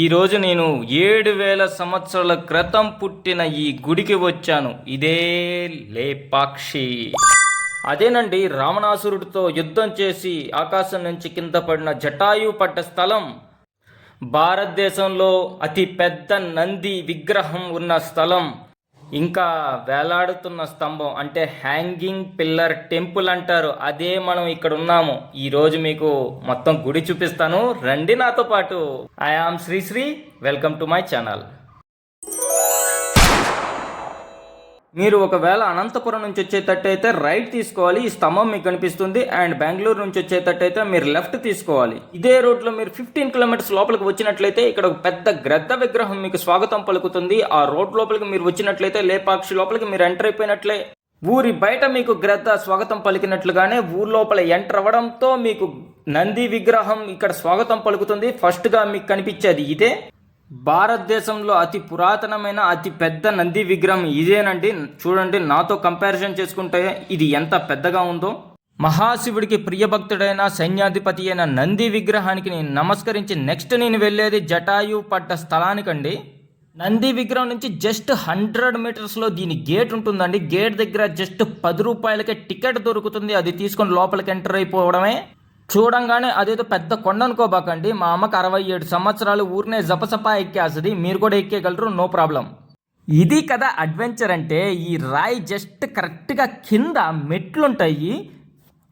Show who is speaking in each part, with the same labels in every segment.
Speaker 1: ఈరోజు నేను 7,000 సంవత్సరాల క్రితం పుట్టిన ఈ గుడికి వచ్చాను. ఇదే లేపాక్షి. అదేనండి, రావణాసురుడితో యుద్ధం చేసి ఆకాశం నుంచి కింద పడిన జటాయు పడ్డ స్థలం. భారతదేశంలో అతి పెద్ద నంది విగ్రహం ఉన్న స్థలం. ఇంకా వేలాడుతున్న స్తంభం అంటే హ్యాంగింగ్ పిల్లర్ టెంపుల్ అంటారు. అదే మనం ఇక్కడ ఉన్నాము. ఈరోజు మీకు మొత్తం గుడి చూపిస్తాను, రండి నాతో పాటు. I am Srisri, welcome to my channel. మీరు ఒకవేళ అనంతపురం నుంచి వచ్చేటట్టయితే రైట్ తీసుకోవాలి, ఈ స్తంభం మీకు కనిపిస్తుంది. అండ్ బెంగళూరు నుంచి వచ్చేటట్టయితే మీరు లెఫ్ట్ తీసుకోవాలి. ఇదే రోడ్లో మీరు 15 కిలోమీటర్స్ లోపలికి వచ్చినట్లయితే ఇక్కడ ఒక పెద్ద గ్రద్ద విగ్రహం మీకు స్వాగతం పలుకుతుంది. ఆ రోడ్ లోపలికి మీరు వచ్చినట్లయితే లేపాక్షి లోపలికి మీరు ఎంటర్ అయిపోయినట్లే. ఊరి బయట మీకు గ్రద్ద స్వాగతం పలికినట్లుగానే ఊరు లోపల ఎంటర్ అవ్వడంతో మీకు నంది విగ్రహం ఇక్కడ స్వాగతం పలుకుతుంది. ఫస్ట్ గా మీకు కనిపించేది ఇదే. భారతదేశంలో అతి పురాతనమైన అతి పెద్ద నంది విగ్రహం ఇదేనండి. చూడండి, నాతో కంపారిజన్ చేసుకుంటే ఇది ఎంత పెద్దగా ఉందో. మహాశివుడికి ప్రియభక్తుడైన సైన్యాధిపతి అయిన నంది విగ్రహానికి నేను నమస్కరించి నెక్స్ట్ నేను వెళ్ళేది జటాయు పడ్డ స్థలానికండి. నంది విగ్రహం నుంచి జస్ట్ 100 మీటర్స్లో దీని గేట్ ఉంటుందండి. గేట్ దగ్గర జస్ట్ 10 రూపాయలకే టికెట్ దొరుకుతుంది. అది తీసుకొని లోపలికి ఎంటర్ అయిపోవడమే. చూడంగానే అదేదో పెద్ద కొండ అనుకోబాకండి. మా అమ్మకి 67 సంవత్సరాలు, ఊరినే జపసపా ఎక్కేస్తుంది. మీరు కూడా ఎక్కేయగలరు, నో ప్రాబ్లం. ఇది కదా అడ్వెంచర్ అంటే. ఈ రాయి జస్ట్ కరెక్ట్గా కింద మెట్లుంటాయి.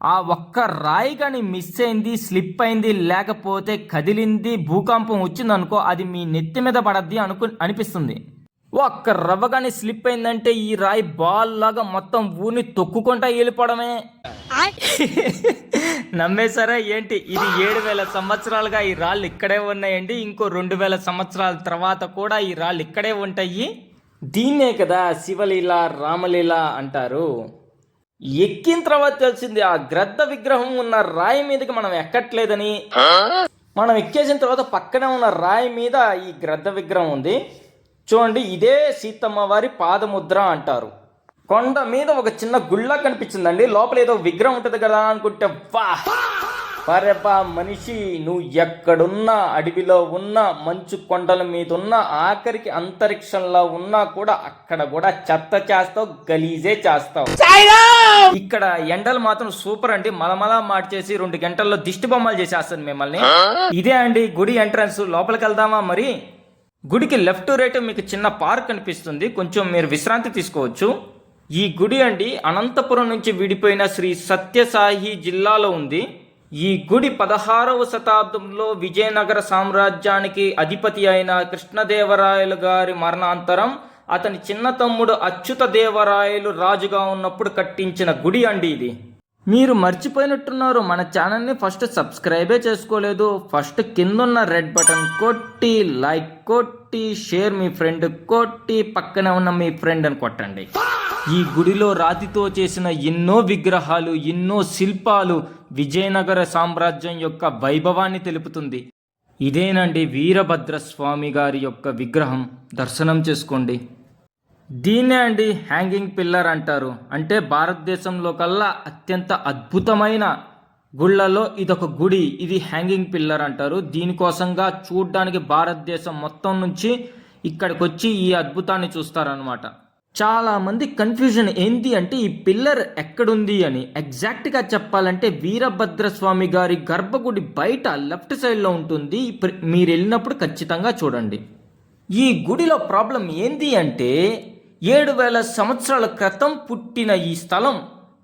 Speaker 1: ఆ ఒక్క రాయి కానీ మిస్ అయింది, స్లిప్ అయింది, లేకపోతే కదిలింది, భూకంపం వచ్చిందనుకో, అది మీ నెత్తి మీద పడద్ది అనిపిస్తుంది. ఒక్క రవ్వ కానీ స్లిప్ అయిందంటే ఈ రాయి బాల్ లాగా మొత్తం ఊరిని తొక్కుకుంటా వెళ్ళిపోవడమే. నమ్మేశారా ఏంటి? ఇది 7,000 సంవత్సరాలుగా ఈ రాళ్ళు ఇక్కడే ఉన్నాయండి. ఇంకో 2,000 సంవత్సరాల తర్వాత కూడా ఈ రాళ్ళు ఇక్కడే ఉంటాయి. దీన్నే కదా శివలీల, రామలీల అంటారు. ఎక్కిన తర్వాత తెలిసింది ఆ గ్రద్ద విగ్రహం ఉన్న రాయి మీదకి మనం ఎక్కట్లేదని. మనం ఎక్కేసిన తర్వాత పక్కనే ఉన్న రాయి మీద ఈ గ్రద్ద విగ్రహం ఉంది. చూడండి, ఇదే సీతమ్మ వారి పాదముద్ర అంటారు. కొండ మీద ఒక చిన్న గుళ్ళ కనిపించిందండి. లోపల ఏదో విగ్రహం ఉంటుంది కదా అనుకుంటే, వా పరేపా మనిషి, నువ్వు ఎక్కడున్నా, అడవిలో ఉన్నా, మంచు కొండల మీద ఉన్నా, ఆఖరికి అంతరిక్షంలో ఉన్నా కూడా అక్కడ కూడా చెత్త చేస్తావు, గలీజే చేస్తావు. ఇక్కడ ఎండలు మాత్రం సూపర్ అండి. మలమలా మార్చేసి 2 గంటల్లో దిష్టి బొమ్మలు చేసేస్తాను మిమ్మల్ని. ఇదే అండి గుడి ఎంట్రన్స్. లోపలికి వెళ్దామా మరి? గుడికి లెఫ్ట్ రైట్ మీకు చిన్న పార్క్ కనిపిస్తుంది, కొంచెం మీరు విశ్రాంతి తీసుకోవచ్చు. ఈ గుడి అండి అనంతపురం నుంచి విడిపోయిన శ్రీ సత్యసాయి జిల్లాలో ఉంది. ఈ గుడి 16వ శతాబ్దంలో విజయనగర సామ్రాజ్యానికి అధిపతి అయిన కృష్ణదేవరాయలు గారి మరణాంతరం అతని చిన్న తమ్ముడు అచ్యుత దేవరాయలు రాజుగా ఉన్నప్పుడు కట్టించిన గుడి అండి ఇది. మీరు మర్చిపోయినట్టున్నారు, మన ఛానల్ని ఫస్ట్ సబ్స్క్రైబే చేసుకోలేదు. ఫస్ట్ కిందున్న రెడ్ బటన్ కొట్టి, లైక్ కొట్టి, షేర్ మీ ఫ్రెండ్ కొట్టి, పక్కనే ఉన్న మీ ఫ్రెండ్ అని కొట్టండి. ఈ గుడిలో రాతితో చేసిన ఎన్నో విగ్రహాలు, ఎన్నో శిల్పాలు విజయనగర సామ్రాజ్యం యొక్క వైభవాన్ని తెలుపుతుంది. ఇదేనండి వీరభద్రస్వామి గారి యొక్క విగ్రహం. దర్శనం చేసుకోండి. దీన్నే అండి హ్యాంగింగ్ పిల్లర్ అంటారు. అంటే భారతదేశంలో కల్లా అత్యంత అద్భుతమైన గుళ్ళలో ఇదొక గుడి. ఇది హ్యాంగింగ్ పిల్లర్ అంటారు. దీనికోసంగా చూడ్డానికి భారతదేశం మొత్తం నుంచి ఇక్కడికి వచ్చి ఈ అద్భుతాన్ని చూస్తారనమాట. చాలా మంది కన్ఫ్యూజన్ ఏంటి అంటే ఈ పిల్లర్ ఎక్కడుంది అని. ఎగ్జాక్ట్గా చెప్పాలంటే వీరభద్రస్వామి గారి గర్భగుడి బయట లెఫ్ట్ సైడ్లో ఉంటుంది. మీరు వెళ్ళినప్పుడు ఖచ్చితంగా చూడండి. ఈ గుడిలో ప్రాబ్లం ఏంటి అంటే 7,000 సంవత్సరాల క్రితం పుట్టిన ఈ స్థలం,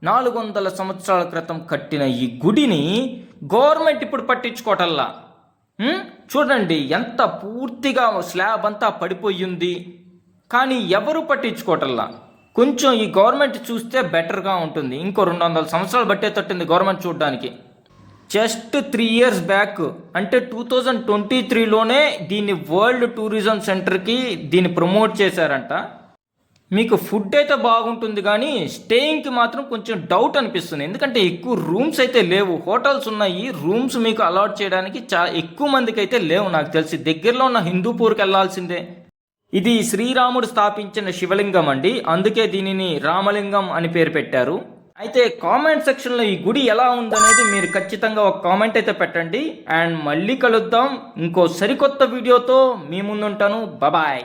Speaker 1: 400 సంవత్సరాల క్రితం కట్టిన ఈ గుడిని గవర్నమెంట్ ఇప్పుడు పట్టించుకోవటల్లా. చూడండి ఎంత పూర్తిగా స్లాబ్ అంతా పడిపోయింది, కానీ ఎవరు పట్టించుకోవటల్లా. కొంచెం ఈ గవర్నమెంట్ చూస్తే బెటర్గా ఉంటుంది. ఇంకో 200 సంవత్సరాలు పట్టేటట్టుంది గవర్నమెంట్ చూడడానికి. జస్ట్ 3 ఇయర్స్ బ్యాక్ అంటే 2023లోనే దీన్ని వరల్డ్ టూరిజం సెంటర్కి దీన్ని ప్రమోట్ చేశారంట. మీకు ఫుడ్ అయితే బాగుంటుంది, కానీ స్టేయింగ్కి మాత్రం కొంచెం డౌట్ అనిపిస్తుంది. ఎందుకంటే ఎక్కువ రూమ్స్ అయితే లేవు. హోటల్స్ ఉన్నాయి, రూమ్స్ మీకు అలాట్ చేయడానికి చాలా ఎక్కువ మందికి అయితే లేవు. నాకు తెలిసి దగ్గరలో ఉన్న హిందూపూర్కి వెళ్లాల్సిందే. ఇది శ్రీరాముడు స్థాపించిన శివలింగం అండి, అందుకే దీనిని రామలింగం అని పేరు పెట్టారు. అయితే కామెంట్ సెక్షన్లో ఈ గుడి ఎలా ఉందనేది మీరు ఖచ్చితంగా ఒక కామెంట్ అయితే పెట్టండి. అండ్ మళ్ళీ కలుద్దాం ఇంకో సరికొత్త వీడియోతో మీ ముందుంటాను. బాయ్.